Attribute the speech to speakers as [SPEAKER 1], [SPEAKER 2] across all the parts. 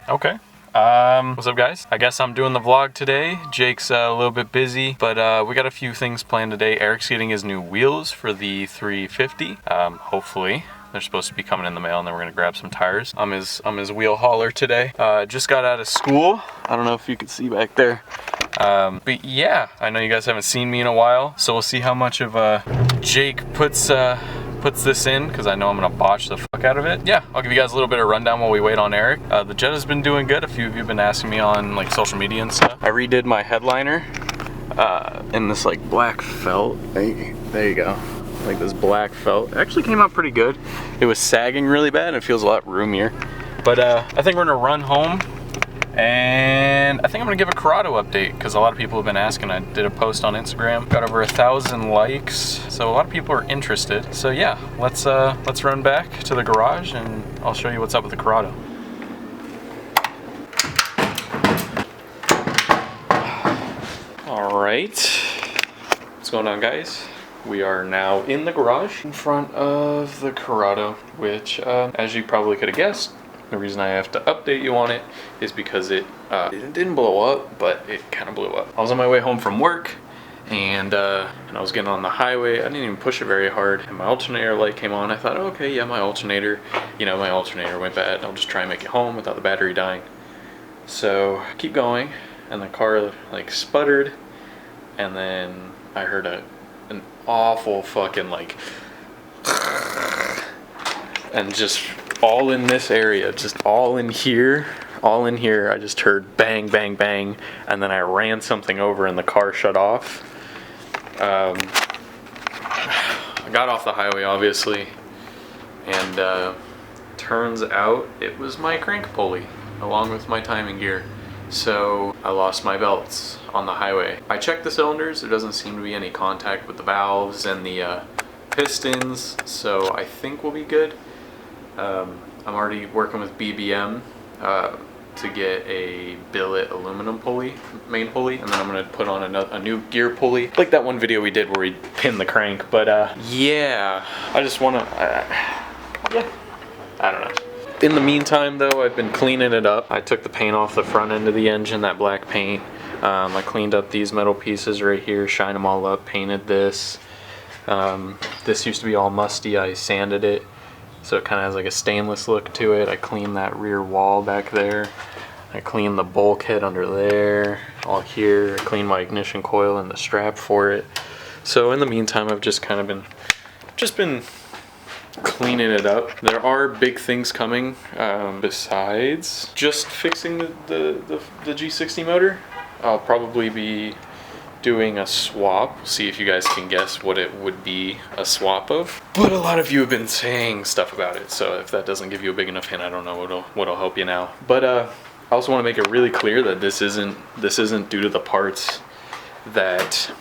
[SPEAKER 1] Okay. What's up, guys? I guess I'm doing the vlog today. Jake's a little bit busy, but we got a few things planned today. Eric's getting his new wheels for the 350. Hopefully. They're supposed to be coming in the mail, and then we're gonna grab some tires. I'm his wheel hauler today. Just got out of school. I don't know if you can see back there. But yeah, I know you guys haven't seen me in a while, so we'll see how much of Jake puts this in, because I know I'm gonna botch the fuck out of it. Yeah, I'll give you guys a little bit of rundown while we wait on Eric. The Jetta's been doing good. A few of you have been asking me on like social media and stuff. I redid my headliner in this like black felt. There you go. Like this black felt. It actually came out pretty good. It was sagging really bad and it feels a lot roomier. But I think we're gonna run home, and I think I'm gonna give a Corrado update because a lot of people have been asking. I did a post on Instagram, got over 1,000 likes, so a lot of people are interested. So yeah, let's run back to the garage and I'll show you what's up with the Corrado. All right, what's going on, guys? We are now in the garage in front of the Corrado, which, as you probably could have guessed, the reason I have to update you on it is because it didn't blow up, but it kind of blew up. I was on my way home from work, and I was getting on the highway. I didn't even push it very hard, and my alternator light came on. I thought, oh, okay, yeah, my alternator went bad. I'll just try and make it home without the battery dying. So keep going, and the car like sputtered, and then I heard an awful fucking like, and just all in this area, just all in here, I just heard bang, bang, bang, and then I ran something over and the car shut off. I got off the highway, obviously, and turns out it was my crank pulley along with my timing gear. So I lost my belts on the highway. I checked the cylinders. There doesn't seem to be any contact with the valves and the pistons, so I think we'll be good. I'm already working with BBM to get a billet aluminum pulley, main pulley, and then I'm gonna put on a new gear pulley, like that one video we did where we pinned the crank. But yeah, I just wanna, yeah, I don't know. In the meantime, though, I've been cleaning it up. I took the paint off the front end of the engine, that black paint. I cleaned up these metal pieces right here, shined them all up, painted this. This used to be all musty. I sanded it, so it kind of has like a stainless look to it. I cleaned that rear wall back there. I cleaned the bulkhead under there, all here. I cleaned my ignition coil and the strap for it. So in the meantime, I've just kind of been cleaning it up. There are big things coming besides just fixing the G60 motor. I'll probably be doing a swap. See if you guys can guess what it would be a swap of. But a lot of you have been saying stuff about it, so if that doesn't give you a big enough hint, I don't know what'll help you now. But I also want to make it really clear that this isn't due to the parts that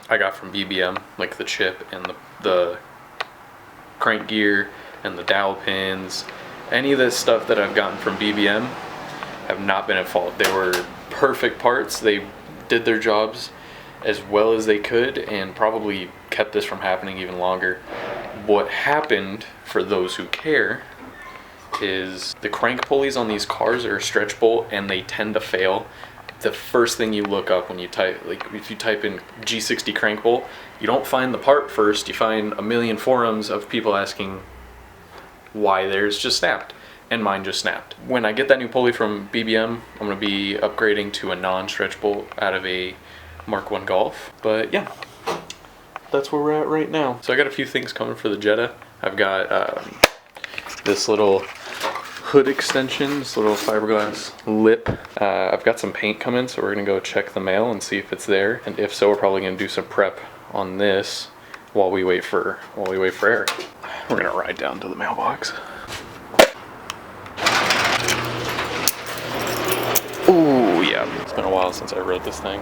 [SPEAKER 1] I got from BBM, like the chip and the crank gear and the dowel pins. Any of this stuff that I've gotten from BBM have not been at fault. They were perfect parts. They did their jobs as well as they could and probably kept this from happening even longer. What happened, for those who care, is the crank pulleys on these cars are a stretch bolt and they tend to fail. The first thing you look up when you type, like if you type in G60 crank bolt, you don't find the part first, you find a million forums of people asking why theirs just snapped, and mine just snapped. When I get that new pulley from BBM, I'm going to be upgrading to a non-stretch bolt out of a Mark 1 Golf. But yeah, that's where we're at right now. So I got a few things coming for the Jetta. I've got this little hood extension, this little fiberglass lip. I've got some paint coming, so we're gonna go check the mail and see if it's there, and if so, we're probably gonna do some prep on this while we wait for Eric. We're gonna ride down to the mailbox. Ooh, yeah, it's been a while since I wrote this thing.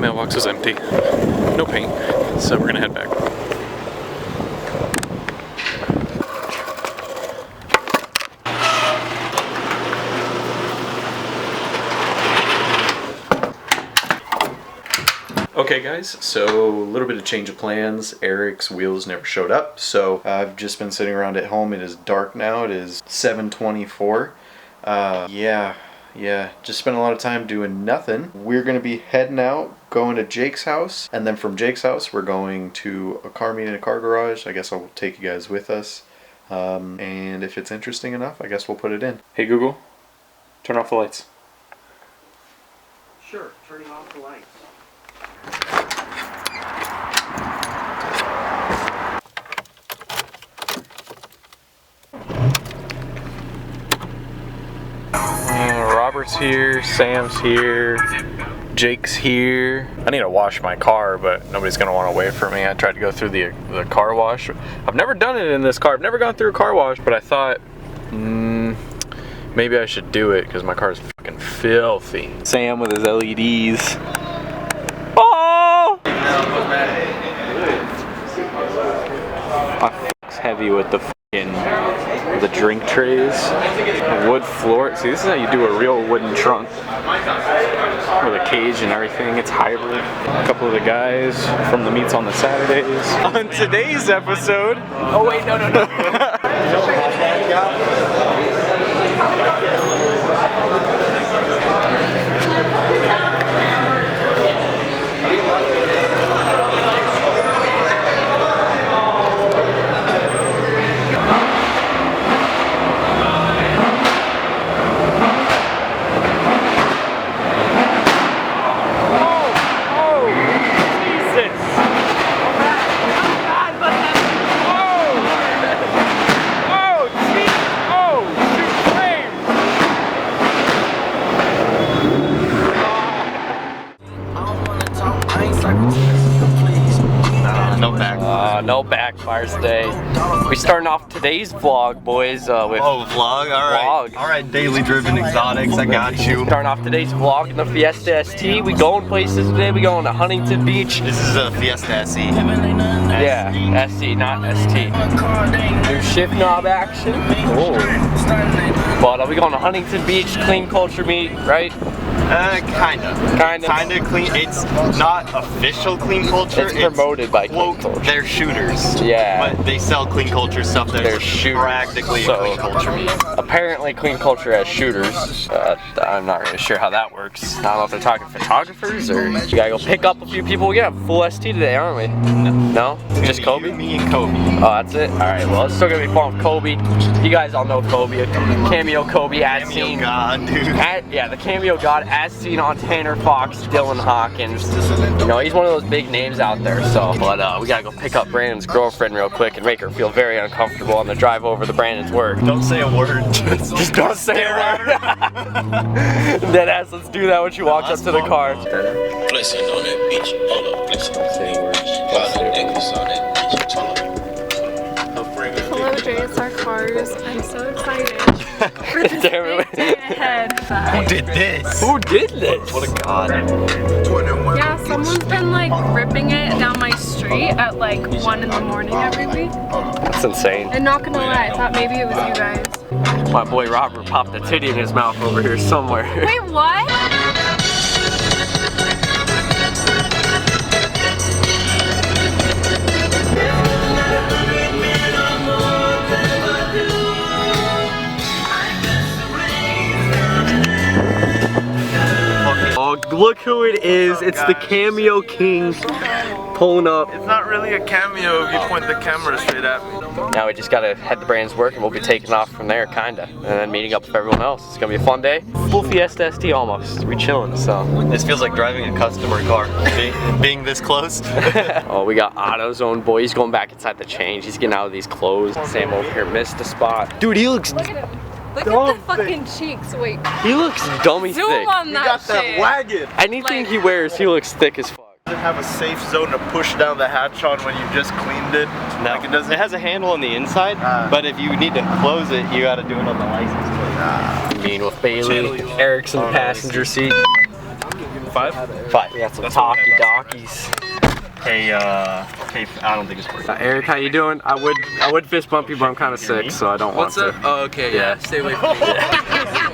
[SPEAKER 1] mailbox is empty. No paint, so we're gonna head back. Okay guys, so a little bit of change of plans. Eric's wheels never showed up, so I've just been sitting around at home. It is dark now, it is 7:24. Yeah, just spent a lot of time doing nothing. We're gonna be heading out, going to Jake's house, and then from Jake's house we're going to a car meet in a car garage. I guess I'll take you guys with us, and if it's interesting enough, I guess we'll put it in. Hey Google, turn off the lights.
[SPEAKER 2] Sure, turning off the lights.
[SPEAKER 1] Robert's here, Sam's here, Jake's here. I need to wash my car, but nobody's gonna want to wait for me. I tried to go through the car wash. I've never done it in this car. I've never gone through a car wash, but I thought, maybe I should do it because my car is fucking filthy. Sam with his LEDs. Oh! My f***'s heavy with the the drink trays, wood floor. See, this is how you do a real wooden trunk with a cage and everything. It's hybrid. A couple of the guys from the meets on the Saturdays. On today's episode. Oh wait, no.
[SPEAKER 2] No backfires today. We starting off today's vlog, boys. With
[SPEAKER 3] vlog? Alright. Alright, daily driven exotics, I got you.
[SPEAKER 2] Starting off today's vlog in the Fiesta ST. We going places today. We going to Huntington Beach.
[SPEAKER 3] This is a Fiesta SE.
[SPEAKER 2] Yeah, SE, not ST. New shift knob action. Oh. But we going to Huntington Beach, clean culture meet, right?
[SPEAKER 3] Kinda clean. It's not official clean culture.
[SPEAKER 2] It's promoted by clean culture.
[SPEAKER 3] They're shooters.
[SPEAKER 2] Yeah.
[SPEAKER 3] But they sell clean culture stuff that
[SPEAKER 2] they're
[SPEAKER 3] is
[SPEAKER 2] shooters.
[SPEAKER 3] practically a clean culture meet.
[SPEAKER 2] Apparently clean culture has shooters. I'm not really sure how that works. I don't know if they're talking photographers or you gotta go pick up a few people. We got a full ST today, aren't we? No? Just Kobe?
[SPEAKER 3] Me and Kobe.
[SPEAKER 2] Oh, that's it? Alright, well, it's still gonna be fun with Kobe. You guys all know Kobe. Cameo Kobe as seen.
[SPEAKER 3] God, dude.
[SPEAKER 2] Yeah, the Cameo God as seen on Tanner Fox, Dylan Hawkins. You know, he's one of those big names out there, so. But we gotta go pick up Brandon's girlfriend real quick and make her feel very uncomfortable on the drive over to Brandon's work.
[SPEAKER 3] Don't say a word.
[SPEAKER 2] Just don't say a word. Deadass, let's do that when she walks up to the car.
[SPEAKER 4] Flexing on that beach, hold up, flexing.
[SPEAKER 1] Say words.
[SPEAKER 4] Necklace on that beach, hold up.
[SPEAKER 5] Hello JSR Cars, I'm so excited for this big day ahead.
[SPEAKER 3] Who did this?
[SPEAKER 2] Who did this?
[SPEAKER 3] What a god.
[SPEAKER 5] Yeah, someone's been like ripping it down my street at like 1 in the morning every week.
[SPEAKER 2] That's insane.
[SPEAKER 5] And not gonna lie, I thought maybe it was you guys.
[SPEAKER 2] My boy Robert popped a titty in his mouth over here somewhere.
[SPEAKER 5] Wait, what?
[SPEAKER 2] Oh, look who it is. It's the Cameo King pulling up.
[SPEAKER 6] It's not really a cameo if you point the camera straight at me.
[SPEAKER 2] Now we just gotta head to Brandon's work and we'll be taking off from there, kinda. And then meeting up with everyone else. It's gonna be a fun day. Full Fiesta ST almost. We chilling, so.
[SPEAKER 3] This feels like driving a customer car. Being this close.
[SPEAKER 2] Oh, we got AutoZone boy. He's going back inside the change. He's getting out of these clothes. Sam over here missed a spot. Dude, he looks.
[SPEAKER 5] Look at him. Look at the fucking cheeks. Wait.
[SPEAKER 2] He looks dummy
[SPEAKER 5] Zoom
[SPEAKER 2] thick.
[SPEAKER 5] on that shit.
[SPEAKER 6] Wagon.
[SPEAKER 2] Anything he wears, he looks thick as fuck.
[SPEAKER 6] Does it have a safe zone to push down the hatch on when you just cleaned it?
[SPEAKER 3] No,
[SPEAKER 6] Like it doesn't.
[SPEAKER 3] it has a handle on the inside, but if you need to close it, you gotta do it on the license plate.
[SPEAKER 2] Mean with Bailey. Eric's in the passenger seat.
[SPEAKER 3] 5?
[SPEAKER 2] 5. We got some talkie dockies.
[SPEAKER 3] Hey, okay, I don't think it's worth it.
[SPEAKER 2] Eric, how you doing? I would fist bump you, but I'm kind of sick, so I don't want to.
[SPEAKER 7] What's up? Oh, okay, yeah. Stay away from me.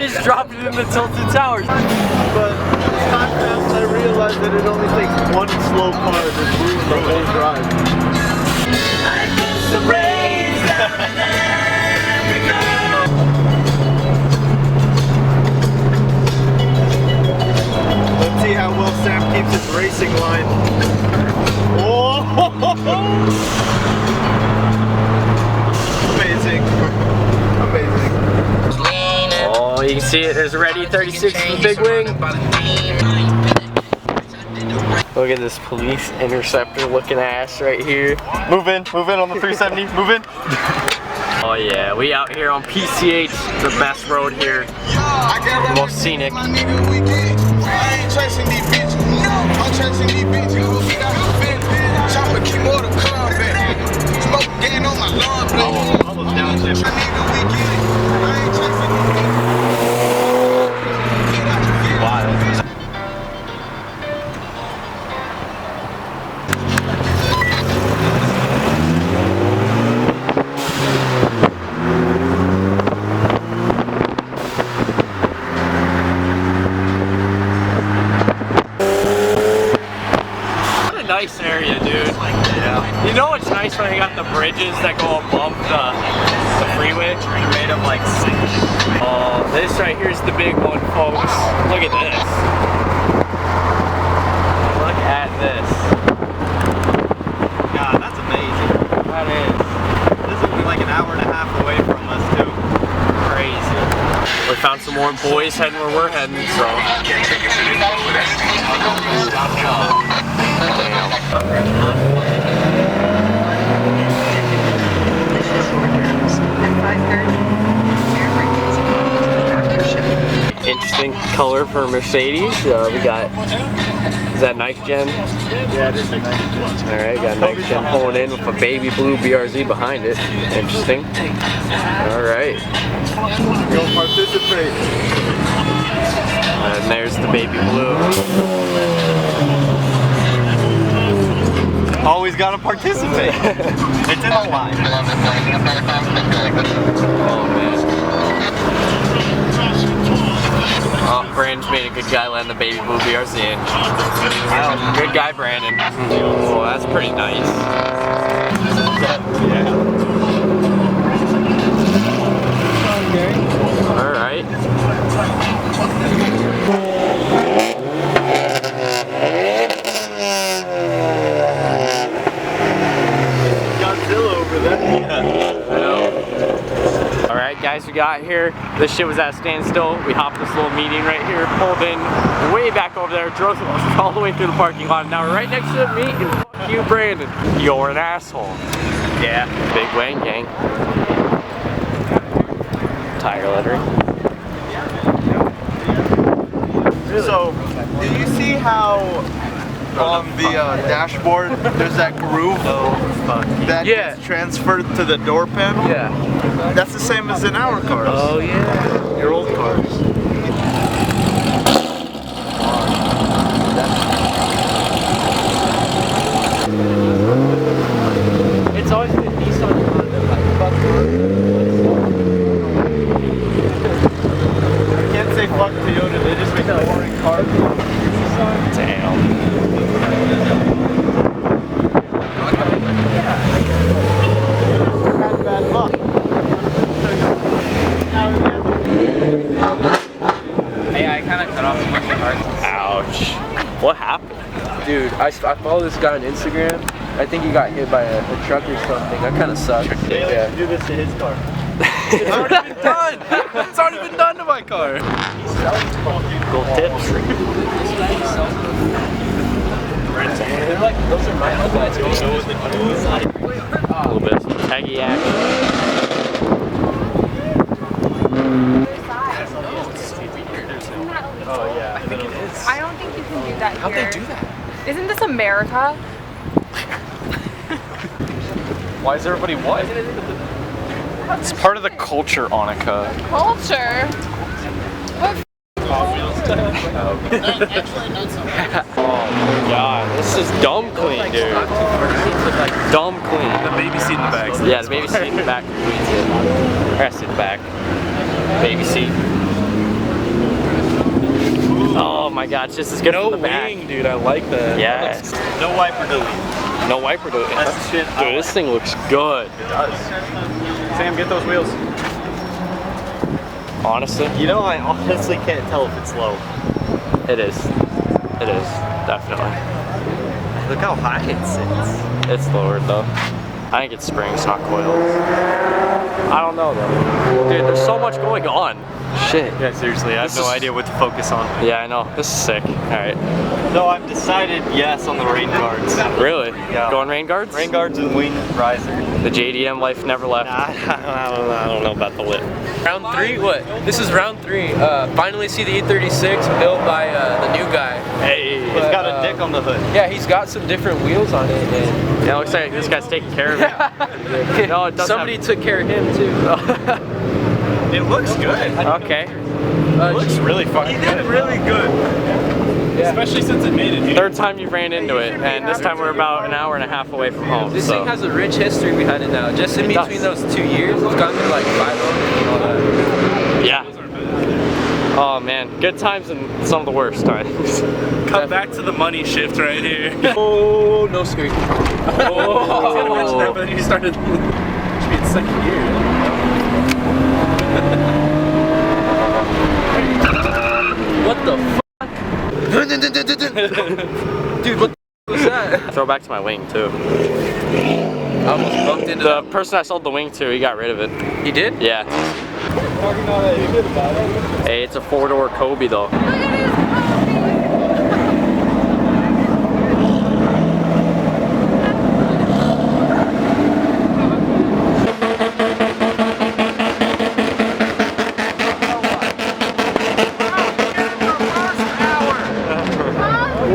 [SPEAKER 2] He's dropping it in the tilted towers.
[SPEAKER 6] But this time fast, I realized that it only takes one slow car to ruin the whole drive. Let's see how well Sam keeps his racing line. Oh! Amazing. Amazing.
[SPEAKER 2] Oh, you can see it. There's a Red E36 with the big wing. Look at this police interceptor looking ass right here.
[SPEAKER 3] Move in on the 370, move in.
[SPEAKER 2] Oh yeah, we out here on PCH, the best road here, the most scenic. Nice area, dude. Yeah. You know what's nice when they got the bridges that go above the freeway?
[SPEAKER 3] They're made of like
[SPEAKER 2] Oh, this right here's the big one, folks. Look at this. Look at this.
[SPEAKER 3] God, that's amazing.
[SPEAKER 2] That is.
[SPEAKER 3] This is like an hour and a half away from us too.
[SPEAKER 2] Crazy. We found some more boys heading where we're heading, so. Interesting color for Mercedes. We got, is that Night Gen?
[SPEAKER 6] Yeah, it is a nice gen.
[SPEAKER 2] Alright, got Night Gen pulling in with a baby blue BRZ behind it. Interesting. Alright.
[SPEAKER 6] Go participate.
[SPEAKER 2] And there's the baby blue.
[SPEAKER 3] Always gotta participate. It's in the line.
[SPEAKER 2] Oh man. Oh, Brandon's made a good guy land the baby blue BRZ in. Good guy, Brandon. Oh, that's pretty nice.
[SPEAKER 3] Yeah.
[SPEAKER 2] Alright.
[SPEAKER 6] Godzilla over there.
[SPEAKER 2] Alright guys, we got here. This shit was at a standstill. We hopped this little median right here, pulled in way back over there, drove all the way through the parking lot. Now we're right next to the meet and fuck you, Brandon. You're an asshole.
[SPEAKER 3] Yeah.
[SPEAKER 2] Big Wang Gang. Tire lettering.
[SPEAKER 6] So, do you see how on the dashboard there's that groove that gets transferred to the door panel?
[SPEAKER 2] Yeah.
[SPEAKER 6] That's the same as in our cars.
[SPEAKER 2] Oh yeah.
[SPEAKER 6] Your old cars.
[SPEAKER 2] It's always been Nissan Honda.
[SPEAKER 6] I can't say fuck Toyota, they just make boring cars.
[SPEAKER 2] Damn.
[SPEAKER 6] Bad luck.
[SPEAKER 7] Hey, I kind of cut off a bunch of parts.
[SPEAKER 2] Ouch. What happened?
[SPEAKER 7] Dude, I follow this guy on Instagram. I think he got hit by a truck or something. That kind of sucks.
[SPEAKER 6] Yeah. Do this to his car.
[SPEAKER 7] It's already been done. It's already been done to my car.
[SPEAKER 2] Gold tips.
[SPEAKER 7] They're like, those are my guys.
[SPEAKER 2] A little bit of taggy action.
[SPEAKER 5] Oh yeah. I think it is. I don't think you can do that here.
[SPEAKER 7] How'd they do that?
[SPEAKER 5] Isn't this America?
[SPEAKER 1] Why is everybody white? It's part of the culture, Annika.
[SPEAKER 5] Culture? What
[SPEAKER 2] Oh my god, this is dumb clean, dude. Dumb clean.
[SPEAKER 3] The baby seat in the back.
[SPEAKER 2] Yeah, the baby seat in the back completes it. Rest in the back. Baby seat. Oh my god, it's just as good for the back.
[SPEAKER 3] wing, dude. I like that.
[SPEAKER 2] Yes.
[SPEAKER 3] No wiper delete.
[SPEAKER 2] No wiper delete.
[SPEAKER 3] That's the shit.
[SPEAKER 2] Dude, this thing looks good.
[SPEAKER 3] It does. Sam, get those wheels.
[SPEAKER 2] Honestly,
[SPEAKER 3] You know, I honestly can't tell if it's low.
[SPEAKER 2] it is. It is, definitely.
[SPEAKER 3] Look how high it sits.
[SPEAKER 2] It's lowered though. I think it's springs, not coils. I don't know though. Dude, there's so much going on. Shit.
[SPEAKER 3] Yeah, seriously, I have no idea what to focus on.
[SPEAKER 2] Yeah, I know. This is sick. Alright.
[SPEAKER 3] No, I've decided yes on the rain guards.
[SPEAKER 2] Really?
[SPEAKER 3] Yeah.
[SPEAKER 2] Going rain guards?
[SPEAKER 3] Rain guards and wing riser.
[SPEAKER 2] The JDM life never left.
[SPEAKER 3] I don't know about the lip.
[SPEAKER 7] Round 3? What? This is round 3. Finally see the E36 built by the new guy.
[SPEAKER 2] Hey.
[SPEAKER 3] It's got a dick on the hood.
[SPEAKER 7] Yeah, he's got some different wheels on it. And
[SPEAKER 2] Yeah, it looks like this guy's taking care of it. No, it doesn't.
[SPEAKER 7] somebody took care of him too.
[SPEAKER 3] It looks good.
[SPEAKER 2] Okay.
[SPEAKER 3] It looks really fucking good. He did really good.
[SPEAKER 7] Yeah.
[SPEAKER 3] Especially since it made it here.
[SPEAKER 2] Third time you ran into it, and this time we're about an hour and a half away from home.
[SPEAKER 7] This
[SPEAKER 2] so.
[SPEAKER 7] thing has a rich history behind it now. Just in
[SPEAKER 2] It does.
[SPEAKER 7] between those 2 years, it's gone through like 5 owners and all that.
[SPEAKER 2] Yeah. Oh man, good times and some of the worst times.
[SPEAKER 3] Come back to the Moneyshift right here.
[SPEAKER 7] Oh, no screen.
[SPEAKER 3] I was gonna mention that, but you started. Should be in second gear.
[SPEAKER 7] What the fuck? Dude, what the fuck was that?
[SPEAKER 2] Throw back to my wing too.
[SPEAKER 7] I almost bumped into
[SPEAKER 2] The person I sold the wing to, he got rid of it.
[SPEAKER 7] He did?
[SPEAKER 2] Yeah. Hey, it's a 4-door Kobe though.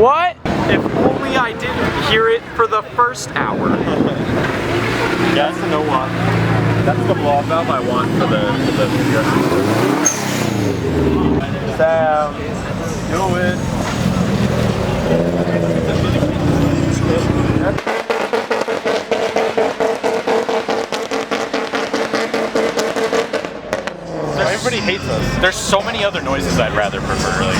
[SPEAKER 2] What?
[SPEAKER 1] If only I didn't hear it for the first hour.
[SPEAKER 3] Yeah, that's a no walk. That's the blow-off valve I want for the Sam, do it.
[SPEAKER 1] Everybody hates us. There's so many other noises I'd rather prefer.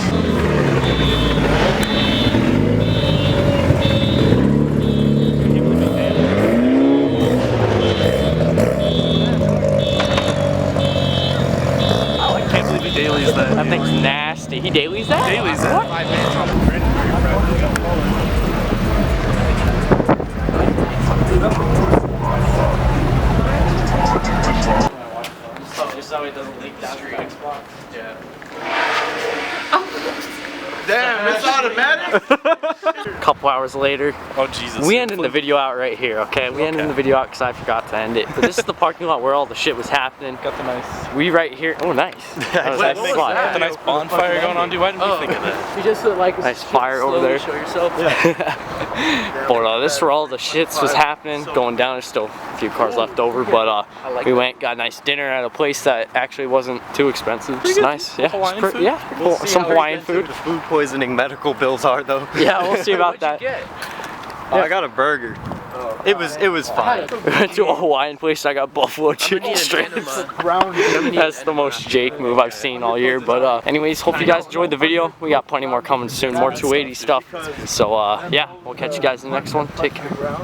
[SPEAKER 3] I can't believe he dailies that.
[SPEAKER 2] That thing's nasty. He dailies that?
[SPEAKER 3] Dailies that.
[SPEAKER 2] Just so it doesn't leak down your Xbox. Yeah.
[SPEAKER 6] Damn, it's automatic?
[SPEAKER 2] A couple hours later,
[SPEAKER 3] Oh Jesus.
[SPEAKER 2] we ended the video out right here, okay? We ended the video out because I forgot to end it. But this is the parking lot where all the shit was happening.
[SPEAKER 3] Got the nice.
[SPEAKER 2] We right here. Oh, nice. That was nice
[SPEAKER 7] was
[SPEAKER 2] spot.
[SPEAKER 7] that?
[SPEAKER 3] The nice bonfire going on, dude. Why didn't we think of that?
[SPEAKER 7] You just like
[SPEAKER 2] Nice fire over there.
[SPEAKER 7] Show yourself.
[SPEAKER 2] But this is where all the shits was happening, going down. There's still a few cars left over, but we went, got a nice dinner at a place that actually wasn't too expensive. It's nice, yeah.
[SPEAKER 3] Hawaiian food?
[SPEAKER 2] Yeah,
[SPEAKER 3] We'll see
[SPEAKER 2] some
[SPEAKER 3] how
[SPEAKER 2] Hawaiian
[SPEAKER 3] expensive
[SPEAKER 2] food.
[SPEAKER 3] The food poisoning medical bills are though.
[SPEAKER 2] Yeah, we'll see about that.
[SPEAKER 3] Oh, I got a burger. It was fine.
[SPEAKER 2] We went to a Hawaiian place. I got buffalo chicken strips. That's the most Jake move I've seen all year. But anyways, hope you guys enjoyed the video. We got plenty more coming soon, more 280 stuff. So yeah, we'll catch you guys in the next one. Take care.